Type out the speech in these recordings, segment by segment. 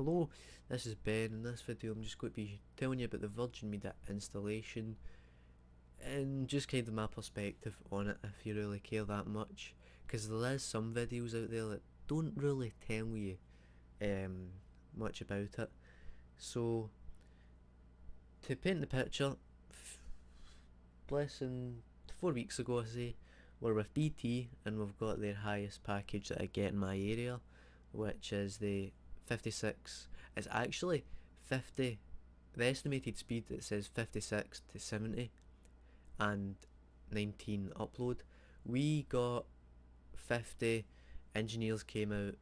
Hello, this is Ben. In this video I'm just going to be telling you about the Virgin Media installation and just kind of my perspective on it if you really care that much, because there is some videos out there that don't really tell you much about it. So to paint the picture, less than 4 weeks ago I say, we're with BT and we've got their highest package that I get in my area, which is the 56. It's actually 50. The estimated speed, it says 56 to 70 and 19 upload. We got 50. Engineers came out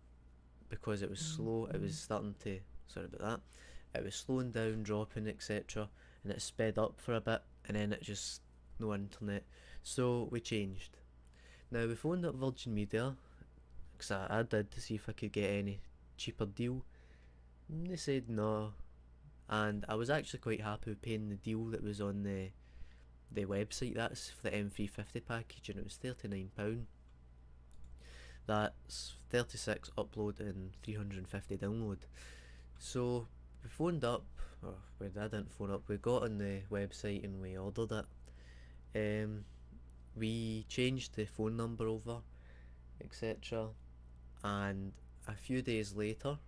because it was slow. It was starting to, sorry about that, it was slowing down, dropping, etc., and it sped up for a bit, and then it just no internet. So we changed. Now we phoned up Virgin Media because I did to see if I could get any cheaper deal. They said no, and I was actually quite happy with paying the deal that was on the website. That's for the M500 package, and it was £39. That's 36 upload and 350 download. So we phoned up, or I didn't phone up, we got on the website and we ordered it. We changed the phone number over, etc., and a few days later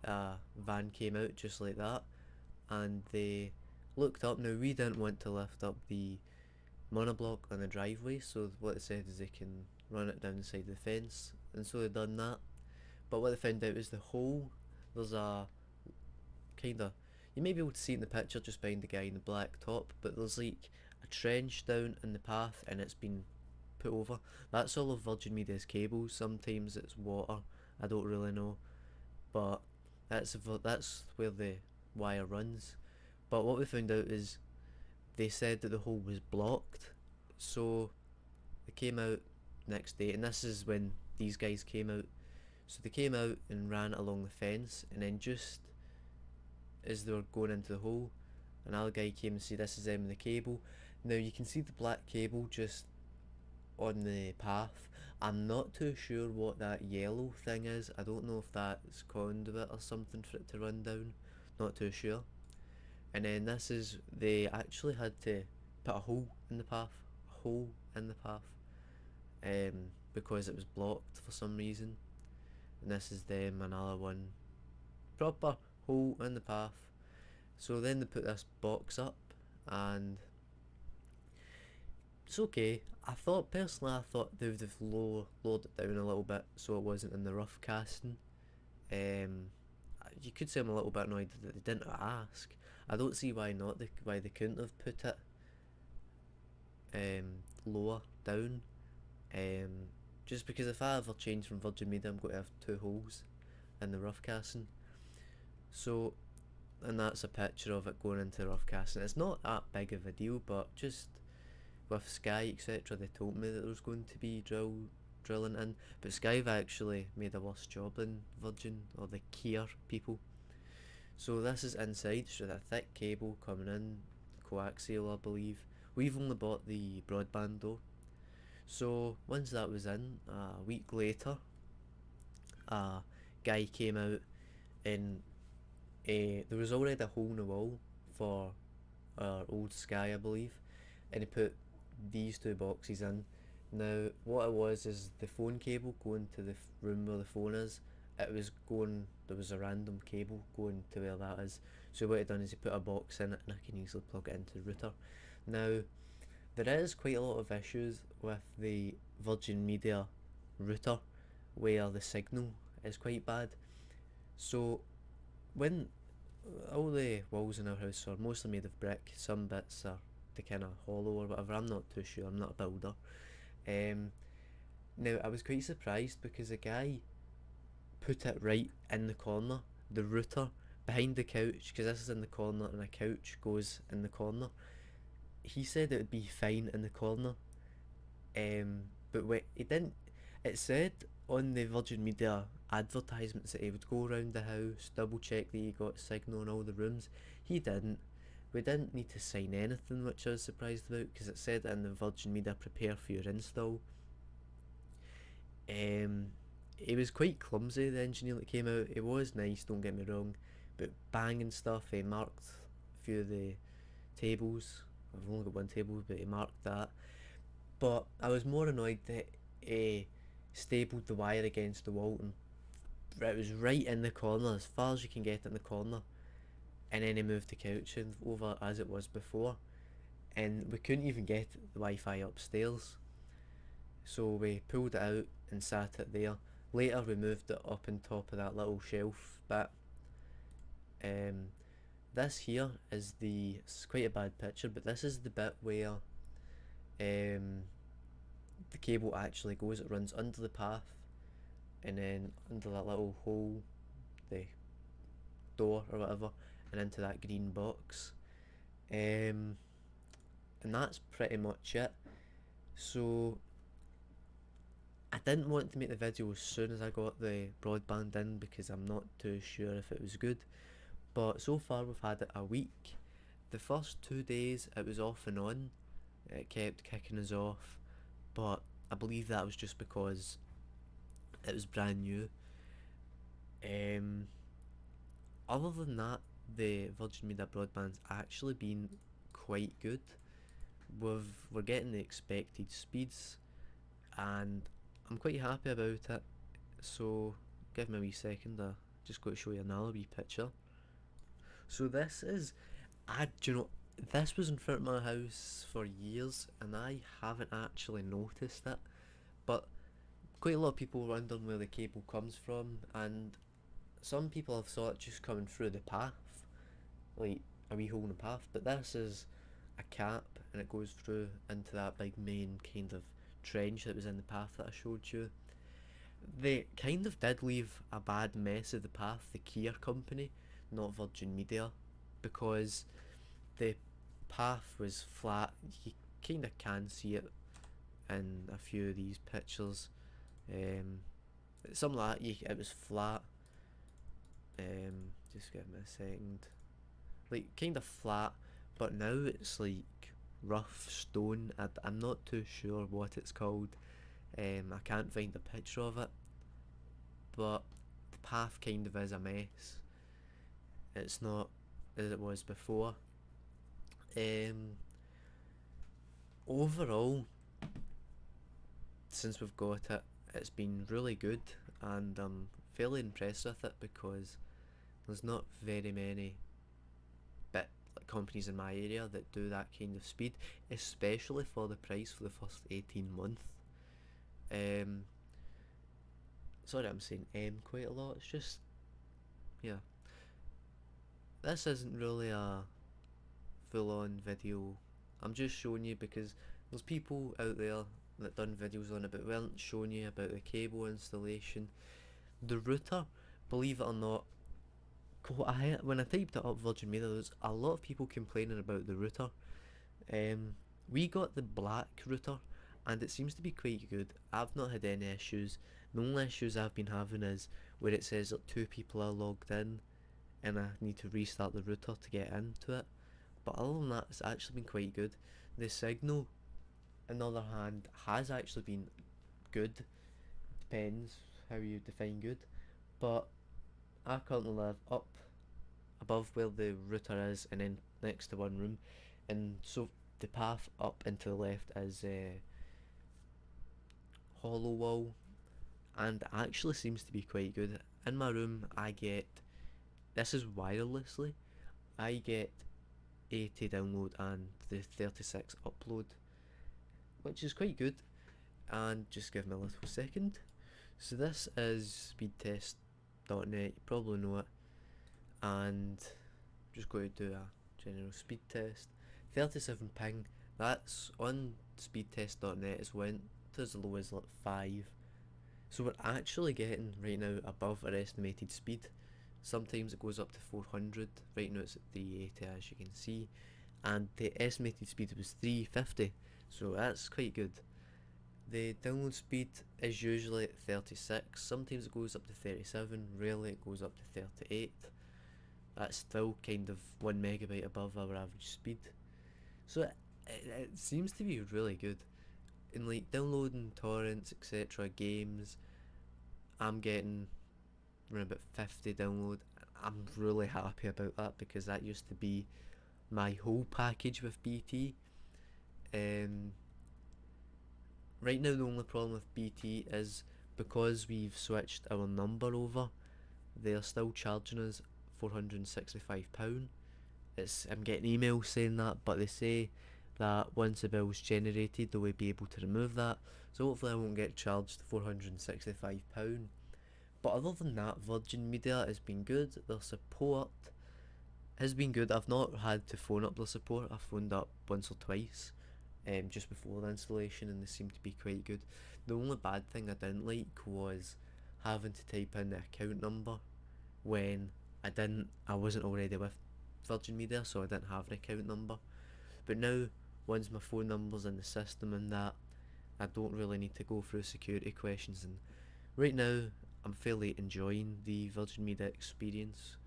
a van came out just like that, and they looked up. Now we didn't want to lift up the monoblock on the driveway, so what they said is they can run it down the side of the fence, and so they done that. But what they found out is the hole, there's a kinda, you may be able to see it in the picture just behind the guy in the black top, but there's like a trench down in the path and it's been put over. That's all of Virgin Media's cables. Sometimes it's water, I don't really know, but that's where the wire runs. But what we found out is they said that the hole was blocked, so they came out next day, and this is when these guys came out. So they came out and ran along the fence, and then just as they were going into the hole, another guy came and said, "This is them in the cable." Now you can see the black cable just on the path. I'm not too sure what that yellow thing is. I don't know if that's conduit or something for it to run down. Not too sure. And then this is, they actually had to put a hole in the path. A hole in the path. Because it was blocked for some reason. And this is them, another one. Proper hole in the path. So then they put this box up, and it's okay. I thought they would have lowered it down a little bit so it wasn't in the rough casting. You could say I'm a little bit annoyed that they didn't ask. I don't see why not. Why they couldn't have put it lower down. Just because if I ever change from Virgin Media, I'm going to have two holes in the rough casting. So, and that's a picture of it going into rough casting. It's not that big of a deal, but just with Sky, etc., they told me that there was going to be drilling in, but Sky have actually made a worse job than Virgin, or the Care people. So this is inside, so a thick cable coming in, coaxial I believe. We've only bought the broadband though. So once that was in, a week later, a guy came out, and there was already a hole in the wall for our old Sky I believe, and he put these two boxes in. Now what it was is the phone cable going to the room where the phone is, it was going, there was a random cable going to where that is. So what he done is he put a box in it, and I can easily plug it into the router. Now there is quite a lot of issues with the Virgin Media router where the signal is quite bad. So when all the walls in our house are mostly made of brick, some bits are the kind of hollow or whatever, I'm not too sure, I'm not a builder. Now I was quite surprised because a guy put it right in the corner, the router behind the couch, because this is in the corner and a couch goes in the corner. He said it would be fine in the corner, but wait, he didn't. It said on the Virgin Media advertisements that he would go around the house, double check that he got signal in all the rooms. He didn't. We didn't need to sign anything, which I was surprised about, because it said in the Virgin Media prepare for your install. He was quite clumsy, the engineer that came out. He was nice, don't get me wrong, but banging stuff, he marked a few of the tables. I've only got one table, but he marked that. But I was more annoyed that he stapled the wire against the wall, and it was right in the corner, as far as you can get in the corner. And then he moved the couch over as it was before, and we couldn't even get the Wi-Fi upstairs. So we pulled it out and sat it there. Later we moved it up on top of that little shelf bit. Um, this here is it's quite a bad picture, but this is the bit where the cable actually goes. It runs under the path, and then under that little hole, the door or whatever, and into that green box. And that's pretty much it. So I didn't want to make the video as soon as I got the broadband in because I'm not too sure if it was good. But so far we've had it a week. The first 2 days it was off and on. It kept kicking us off. But I believe that was just because it was brand new. Other than that, the Virgin Media broadband's actually been quite good. We're getting the expected speeds, and I'm quite happy about it. So give me a wee second. I just got to show you another wee picture. So this is, do you know, this was in front of my house for years, and I haven't actually noticed it. But quite a lot of people wondering where the cable comes from, and some people have thought it just coming through the path, like a wee hole in the path. But this is a cap, and it goes through into that big main kind of trench that was in the path that I showed you. They kind of did leave a bad mess of the path, the Kia company, not Virgin Media, because the path was flat. You kind of can see it in a few of these pictures. Something like that, it was flat. Just give me a second. Like, kind of flat, but now it's like rough stone. I'm not too sure what it's called. I can't find a picture of it, but the path kind of is a mess. It's not as it was before. Overall, since we've got it, it's been really good, and I'm fairly impressed with it because there's not very many companies in my area that do that kind of speed, especially for the price for the first 18 months. Sorry, I'm saying quite a lot. It's just, yeah. This isn't really a full-on video. I'm just showing you because there's people out there that done videos on it but weren't showing you about the cable installation. The router, believe it or not, when I typed it up Virgin Media, there was a lot of people complaining about the router. We got the black router, and it seems to be quite good. I've not had any issues. The only issues I've been having is where it says that 2 people are logged in, and I need to restart the router to get into it. But other than that, it's actually been quite good. The signal, on the other hand, has actually been good. Depends how you define good. But I currently live up above where the router is, and then next to one room, and so the path up and to the left is hollow wall, and it actually seems to be quite good. In my room I get, this is wirelessly, I get 80 download and the 36 upload, which is quite good. And just give me a little second. So this is speedtest.net, you probably know it, and I'm just going to do a general speed test. 37 ping, that's on speedtest.net, it's went to as low as like 5. So we're actually getting right now above our estimated speed. Sometimes it goes up to 400, right now it's at 380 as you can see, and the estimated speed was 350, so that's quite good. The download speed is usually at 36, sometimes it goes up to 37, rarely it goes up to 38. That's still kind of 1 megabyte above our average speed. So it seems to be really good. In like downloading torrents, etc., games, I'm getting around about 50 download. I'm really happy about that because that used to be my whole package with BT. Um, right now the only problem with BT is because we've switched our number over, they're still charging us £465. I'm getting emails saying that, but they say that once the bill's generated they'll be able to remove that. So hopefully I won't get charged £465. But other than that, Virgin Media has been good. Their support has been good. I've not had to phone up their support. I've phoned up once or twice just before the installation, and they seem to be quite good. The only bad thing I didn't like was having to type in the account number when I wasn't already with Virgin Media, so I didn't have an account number. But now, once my phone number's in the system and that, I don't really need to go through security questions. And right now, I'm fairly enjoying the Virgin Media experience.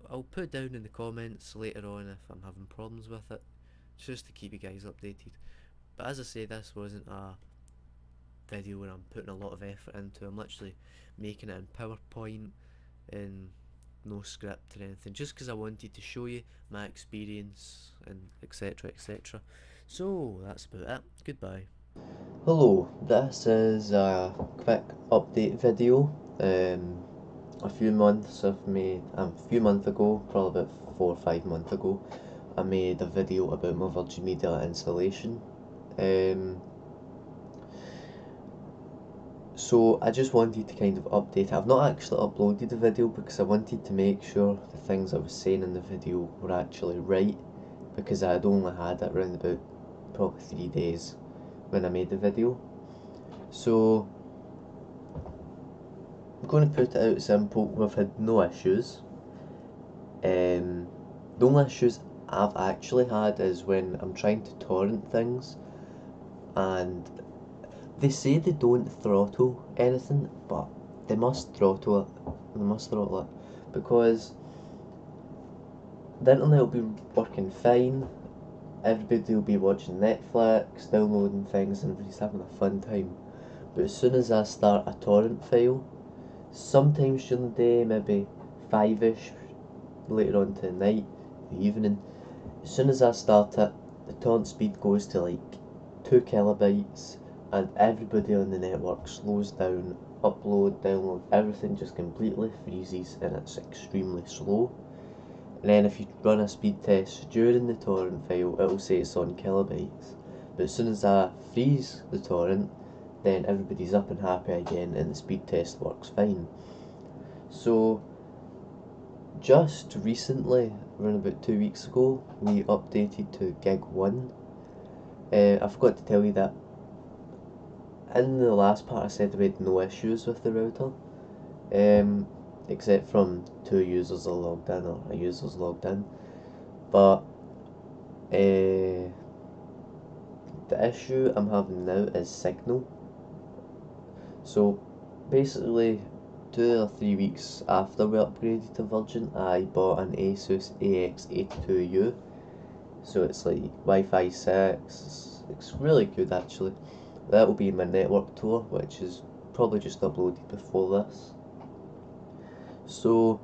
I'll put down in the comments later on if I'm having problems with it, just to keep you guys updated. But as I say, this wasn't a video where I'm putting a lot of effort into. I'm literally making it in PowerPoint and no script or anything, just because I wanted to show you my experience and etc etc. So that's about it. Goodbye. Hello, this is a quick update video. A few months ago, probably about 4 or 5 months ago, I made a video about my Virgin Media installation. So I just wanted to kind of update it. I've not actually uploaded the video because I wanted to make sure the things I was saying in the video were actually right, because I had only had it around about probably 3 days when I made the video. So I'm going to put it out simple. We've had no issues. The only issues I've actually had is when I'm trying to torrent things, and they say they don't throttle anything, but they must throttle it. They must throttle it because the internet will be working fine. Everybody will be watching Netflix, downloading things, and everybody's having a fun time. But as soon as I start a torrent file, sometimes during the day, maybe 5ish, later on to the night, the evening, as soon as I start it, the torrent speed goes to like 2 kilobytes, and everybody on the network slows down, upload, download, everything just completely freezes, and it's extremely slow. And then if you run a speed test during the torrent file, it'll say it's on kilobytes. But as soon as I freeze the torrent, then everybody's up and happy again, and the speed test works fine. So just recently, around about 2 weeks ago, we updated to Gig1. I forgot to tell you that in the last part I said we had no issues with the router, except from 2 users are logged in, or a user's logged in. But the issue I'm having now is signal. So basically 2 or 3 weeks after we upgraded to Virgin, I bought an Asus AX82U. So it's like Wi-Fi 6, it's really good actually. That will be my network tour, which is probably just uploaded before this. So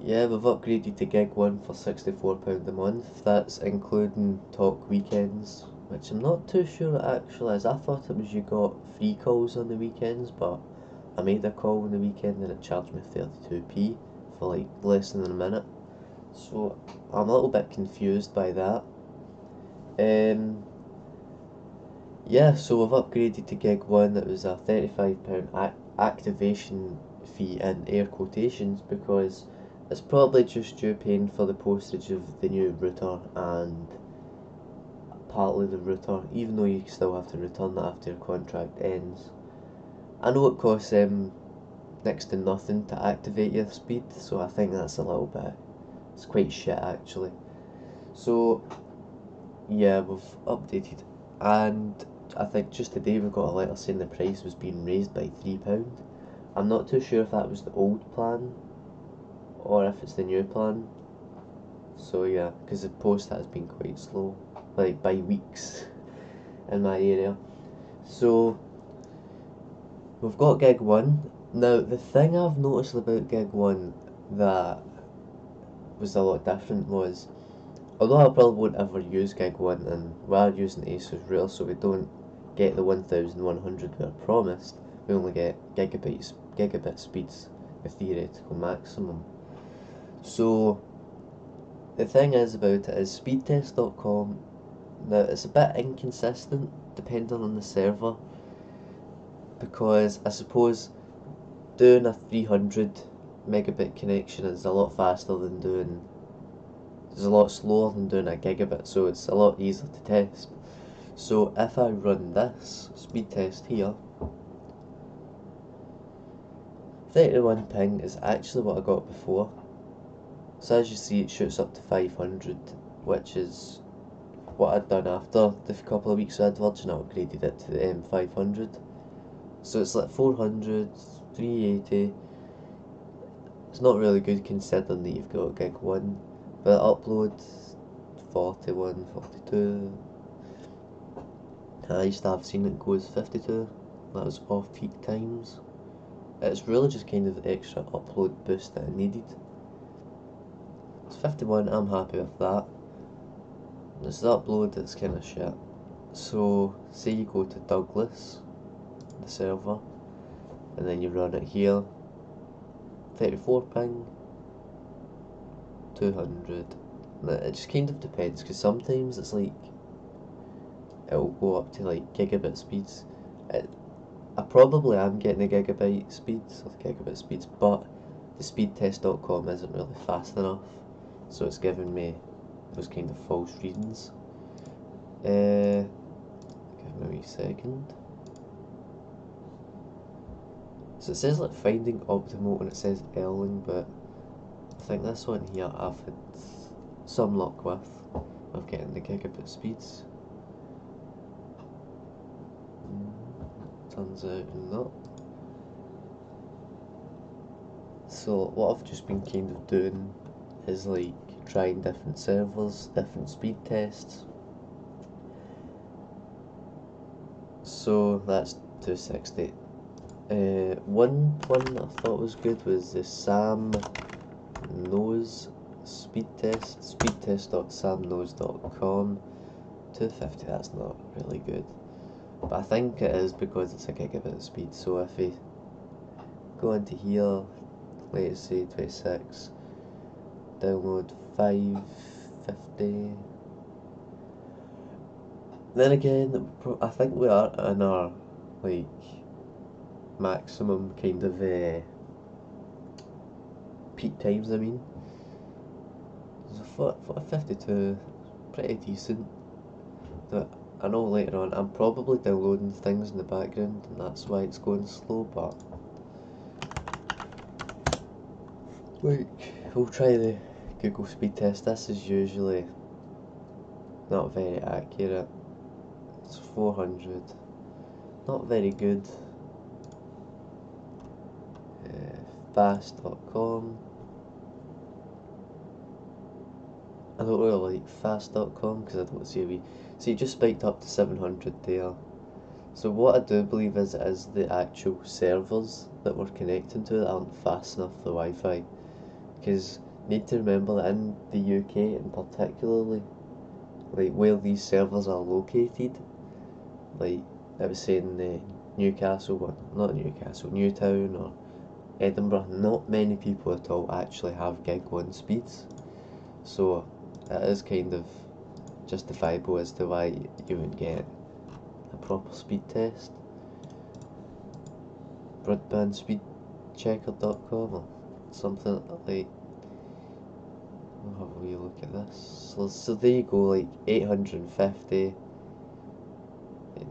yeah, we've upgraded to Gig1 for £64 a month. That's including talk weekends, which I'm not too sure it actually is. I thought it was you got free calls on the weekends, but I made a call on the weekend and it charged me 32p for like less than a minute. So I'm a little bit confused by that. Yeah, so we've upgraded to Gig1. It was a £35 activation fee in air quotations, because it's probably just you paying for the postage of the new router and partly the router, even though you still have to return that after your contract ends. I know it costs next to nothing to activate your speed, so I think that's a little bit, it's quite shit actually. So yeah, we've updated, and I think just today we got a letter saying the price was being raised by £3. I'm not too sure if that was the old plan or if it's the new plan. So yeah, because the post has been quite slow, like by weeks in my area. So we've got Gig1. Now, the thing I've noticed about Gig1 that was a lot different was, although I probably won't ever use Gig1, and we are using Asus router, so we don't get the 1100 we are promised, we only get gigabit speeds, the theoretical maximum. So, the thing is about it is speedtest.com, now it's a bit inconsistent depending on the server, because I suppose doing a 300 megabit connection is a lot faster than doing, it's a lot slower than doing a gigabit, so it's a lot easier to test. So if I run this speed test here, 31 ping is actually what I got before. So as you see, it shoots up to 500, which is what I'd done after the couple of weeks of AdVerge, and I upgraded it to the M500. So it's like 400, 380. It's not really good considering that you've got Gig1, but upload 41, 42. I used to have seen it goes 52. That was off peak times. It's really just kind of the extra upload boost that I needed. It's 51, I'm happy with that. It's the upload that's kind of shit. So, say you go to Douglas, the server, and then you run it here, 34 ping, 200. It just kind of depends, because sometimes it's like, it'll go up to like gigabit speeds. I probably am getting the gigabit speeds, but the speedtest.com isn't really fast enough, so it's giving me those kind of false readings. Give me a wee second. So it says like finding optimal and it says Erling, but I think this one here I've had some luck with getting the gigabit speeds. Turns out not. So what I've just been kind of doing is like trying different servers, different speed tests. So that's 260. One that I thought was good was the Sam Knows speed test, speedtest.samknows.com. 250, that's not really good, but I think it is because it's a gigabit speed. So if we go into here, let's say 26, download 550, then again I think we are in our like maximum kind of peak times. I mean, so for 52, pretty decent. But I know later on I'm probably downloading things in the background and that's why it's going slow, but like, we'll try the Google speed test. This is usually not very accurate. It's 400, not very good. Fast.com. I don't really like fast.com because I don't see a wee. See, it just spiked up to 700 there. So what I do believe is the actual servers that we're connecting to that aren't fast enough for Wi-Fi. Because you need to remember that in the UK, and particularly like where these servers are located, like I was saying, Newcastle, not Newcastle, Newtown or Edinburgh, not many people at all actually have Gig1 speeds. So it is kind of justifiable as to why you would get a proper speed test. Broadbandspeedchecker.com or something like. We'll have a wee look at this. So there you go, like 850,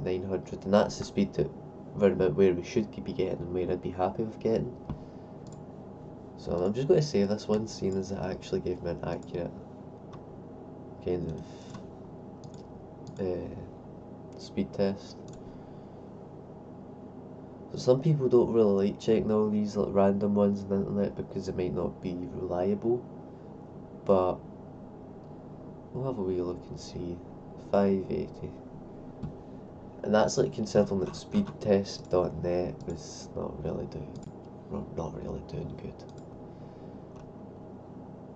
900, and that's the speed that round about where we should be getting and where I'd be happy with getting. So I'm just going to save this one, seeing as it actually gave me an accurate kind of speed test. So some people don't really like checking all these like random ones on the internet because it might not be reliable, but we'll have a wee look and see. 580. And that's like considering that speedtest.net was not really doing good.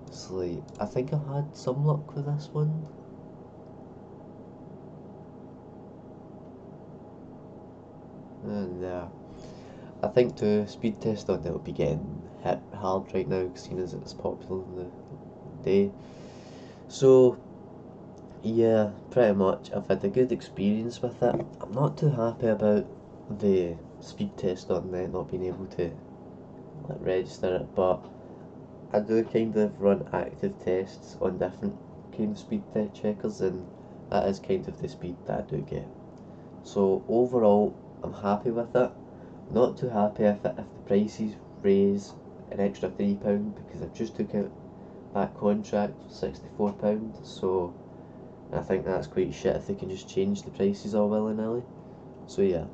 It's like, I think I've had some luck with this one. And I think too, speedtest.net will be getting hit hard right now, seeing as it's popular in the day. So yeah, pretty much. I've had a good experience with it. I'm not too happy about the speedtest.net not being able to like register it, but I do kind of run active tests on different kind of speed test checkers, and that is kind of the speed that I do get. So overall, I'm happy with it. Not too happy if the prices raise an extra £3 because I've just took out that contract for £64. So I think that's quite shit if they can just change the prices all willy nilly. So yeah.